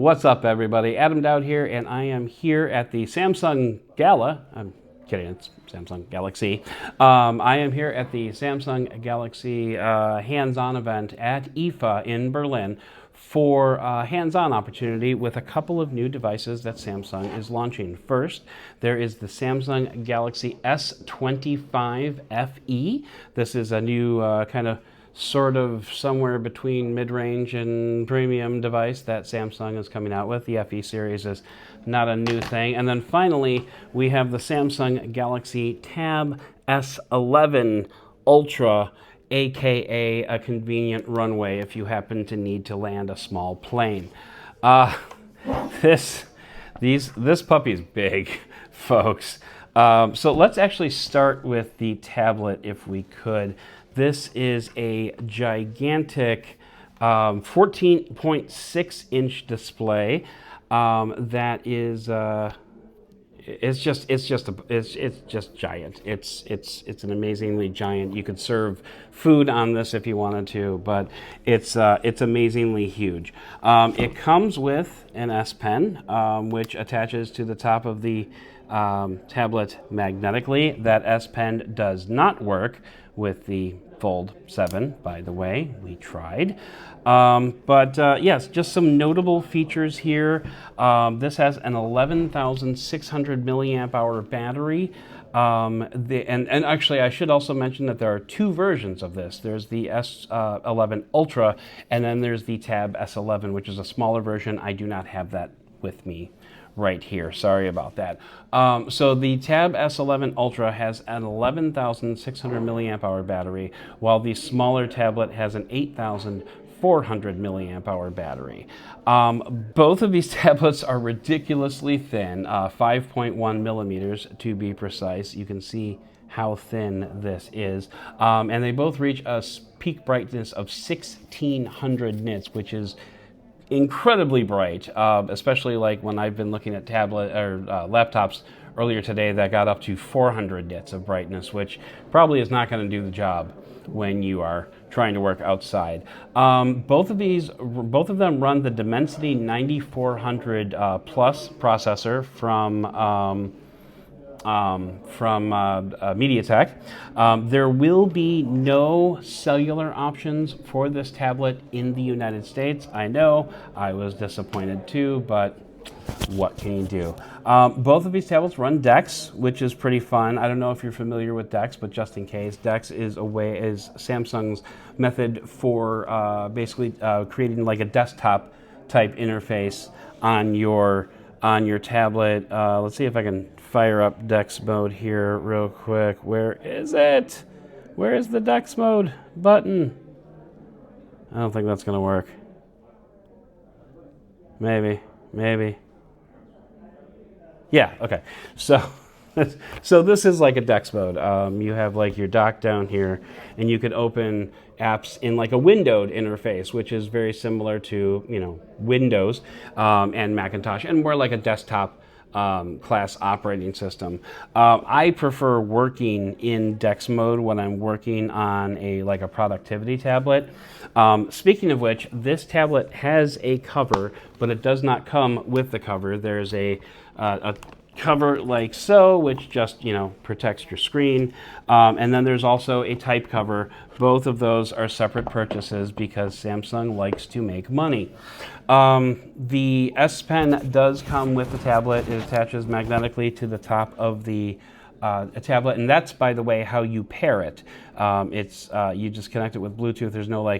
What's up, everybody? Adam Doud here, and I am here at the Samsung I'm kidding, it's Samsung Galaxy. I am here at the Samsung Galaxy hands-on event at IFA in Berlin for a hands-on opportunity with a couple of new devices that Samsung is launching. First, there is the Samsung Galaxy S25 FE. This is a new kind of sort of somewhere between mid-range and premium device that Samsung is coming out with. The FE series is not a new thing. And then finally, we have the Samsung Galaxy Tab S11 Ultra, aka a convenient runway if you happen to need to land a small plane. This puppy's big, folks. So let's actually start with the tablet if we could. This is a gigantic 14.6-inch display that is it's just giant. It's an amazingly giant. You could serve food on this if you wanted to, but it's amazingly huge. It comes with an S Pen, which attaches to the top of the tablet magnetically. That S Pen does not work with the Fold 7, by the way. We tried. Yes, just some notable features here. This has an 11,600 milliamp hour battery. And actually, I should also mention that there are two versions of this. There's the S11 Ultra, and then there's the Tab S11, which is a smaller version. I do not have that with me right here. Sorry about that. So the Tab S11 Ultra has an 11,600 milliamp hour battery, while the smaller tablet has an 8,400 milliamp hour battery. Both of these tablets are ridiculously thin, 5.1 millimeters to be precise. You can see how thin this is. And they both reach a peak brightness of 1600 nits, which is incredibly bright, especially like when I've been looking at tablet or laptops earlier today that got up to 400 nits of brightness, which probably is not going to do the job when you are trying to work outside. Both of them run the Dimensity 9400 Plus processor from MediaTek. There will be no cellular options for this tablet in the United States. I know, I was disappointed too, but what can you do? Both of these tablets run DeX, which is pretty fun. I don't know if you're familiar with DeX, but just in case, DeX is Samsung's method for basically creating like a desktop type interface on your tablet. Let's see if I can fire up DeX mode here real quick. Where is it? Where is the DeX mode button? I don't think that's gonna work. Maybe. Yeah, okay. So this is like a DeX mode. You have like your dock down here, and you can open apps in like a windowed interface, which is very similar to, Windows and Macintosh, and more like a desktop class operating system. I prefer working in DeX mode when I'm working on a productivity tablet. Speaking of which, this tablet has a cover, but it does not come with the cover. There's a cover like so, which just protects your screen, and then there's also a type cover. Both of those are separate purchases because Samsung likes to make money. The S Pen does come with the tablet. It attaches magnetically to the top of the tablet, and that's, by the way, how you pair it. You just connect it with Bluetooth. There's no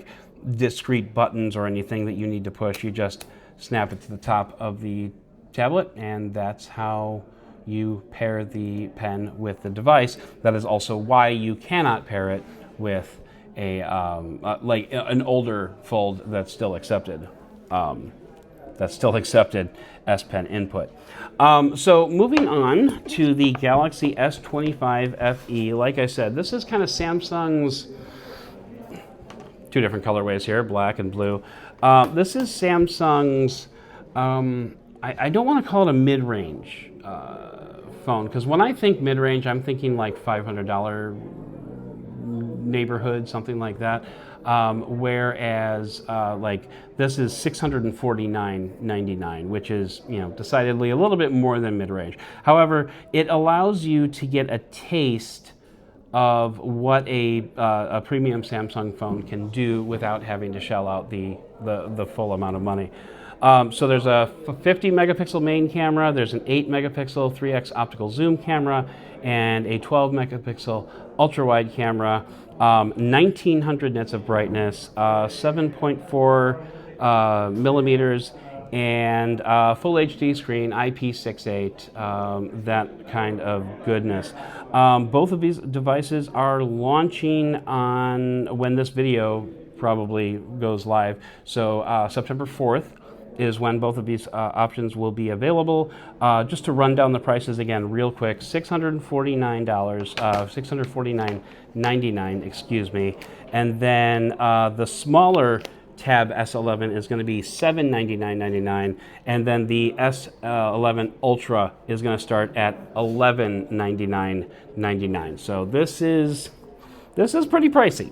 discrete buttons or anything that you need to push. You just snap it to the top of the tablet, and that's how you pair the pen with the device. That is also why you cannot pair it with an older Fold that's still accepted. S Pen input. So moving on to the Galaxy S25 FE. Like I said, this is kind of Samsung's two different colorways here, black and blue. This is Samsung's. I don't want to call it a mid-range phone, because when I think mid-range, I'm thinking like $500 neighborhood, something like that. Whereas like this is $649.99, which is, you know, decidedly a little bit more than mid-range. However, it allows you to get a taste of what a premium Samsung phone can do without having to shell out the full amount of money. So there's a 50 megapixel main camera, there's an 8 megapixel 3x optical zoom camera, and a 12 megapixel ultra wide camera, 1900 nits of brightness, 7.4 millimeters, and full HD screen, IP68, that kind of goodness. Both of these devices are launching on when this video probably goes live. So September 4th is when both of these options will be available. Just to run down the prices again real quick, $649, $649.99, excuse me. And then the smaller Tab S11 is going to be $799.99, and then the S11 Ultra is going to start at $1199.99. So this is pretty pricey.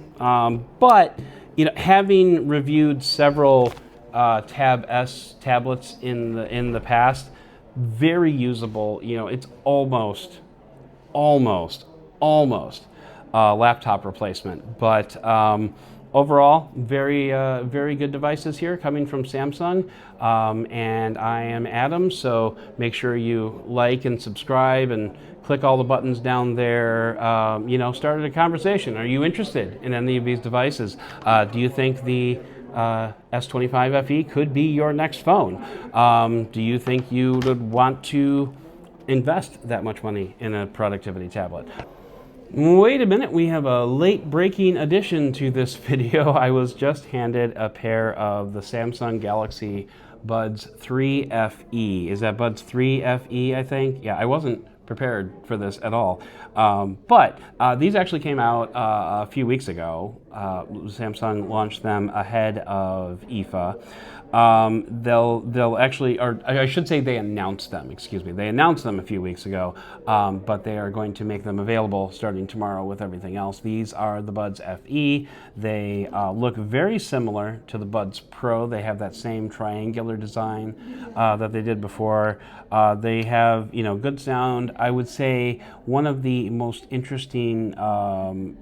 But you know, having reviewed several Tab S tablets in the past, very usable. You know, it's almost laptop replacement, but overall, very good devices here coming from Samsung. And I am Adam, so make sure you like and subscribe and click all the buttons down there. You know, start a conversation. Are you interested in any of these devices? Do you think the S25 FE could be your next phone? Do you think you would want to invest that much money in a productivity tablet? Wait a minute, we have a late breaking addition to this video. I was just handed a pair of the Samsung Galaxy Buds 3 FE. Is that Buds 3 FE, I think? Yeah, I wasn't prepared for this at all. But these actually came out a few weeks ago. Samsung launched them ahead of IFA. They'll actually, or I should say they announced them, excuse me. They announced them a few weeks ago, but they are going to make them available starting tomorrow with everything else. These are the Buds FE. They look very similar to the Buds Pro. They have that same triangular design that they did before. They have, you know, good sound. I would say one of the most interesting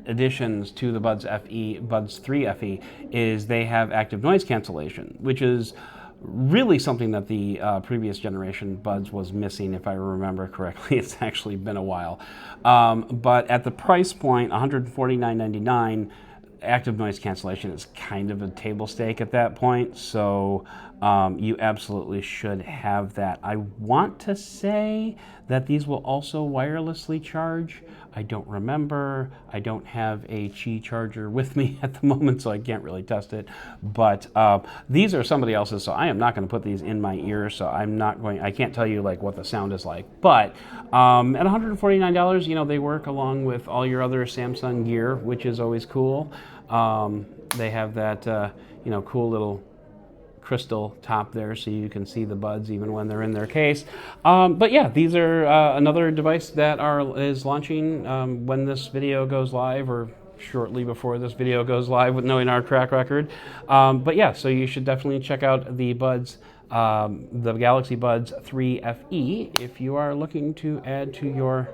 additions to the Buds 3 FE is they have active noise cancellation, which is really something that the previous generation Buds was missing, if I remember correctly. It's actually been a while. But at the price point, $149.99, active noise cancellation is kind of a table stake at that point, so you absolutely should have that. I want to say that these will also wirelessly charge. I don't remember. I don't have a Qi charger with me at the moment, so I can't really test it. But these are somebody else's, so I am not going to put these in my ear. So I can't tell you like what the sound is like. But at $149, you know, they work along with all your other Samsung gear, which is always cool. They have that you know, cool little crystal top there so you can see the buds even when they're in their case. But yeah, these are another device that is launching when this video goes live, or shortly before this video goes live, with knowing our track record. But yeah, so you should definitely check out the Buds, the Galaxy Buds 3 FE if you are looking to add to your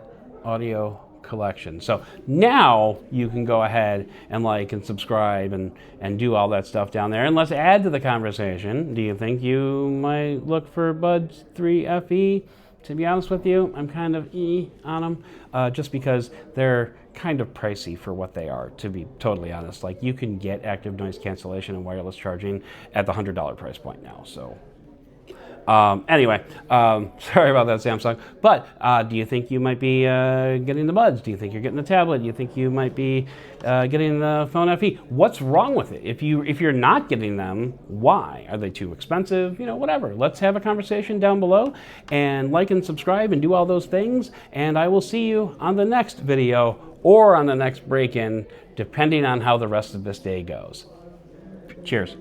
audio collection. So now you can go ahead and like and subscribe and do all that stuff down there. And let's add to the conversation. Do you think you might look for Buds 3 FE? To be honest with you, I'm kind of on them, just because they're kind of pricey for what they are, to be totally honest. Like, you can get active noise cancellation and wireless charging at the $100 price point now, so. Anyway, sorry about that, Samsung. But do you think you might be getting the Buds? Do you think you're getting the tablet? Do you think you might be getting the Phone FE? What's wrong with it? If you're not getting them, why? Are they too expensive? You know, whatever. Let's have a conversation down below, and like and subscribe and do all those things. And I will see you on the next video or on the next break-in, depending on how the rest of this day goes. Cheers.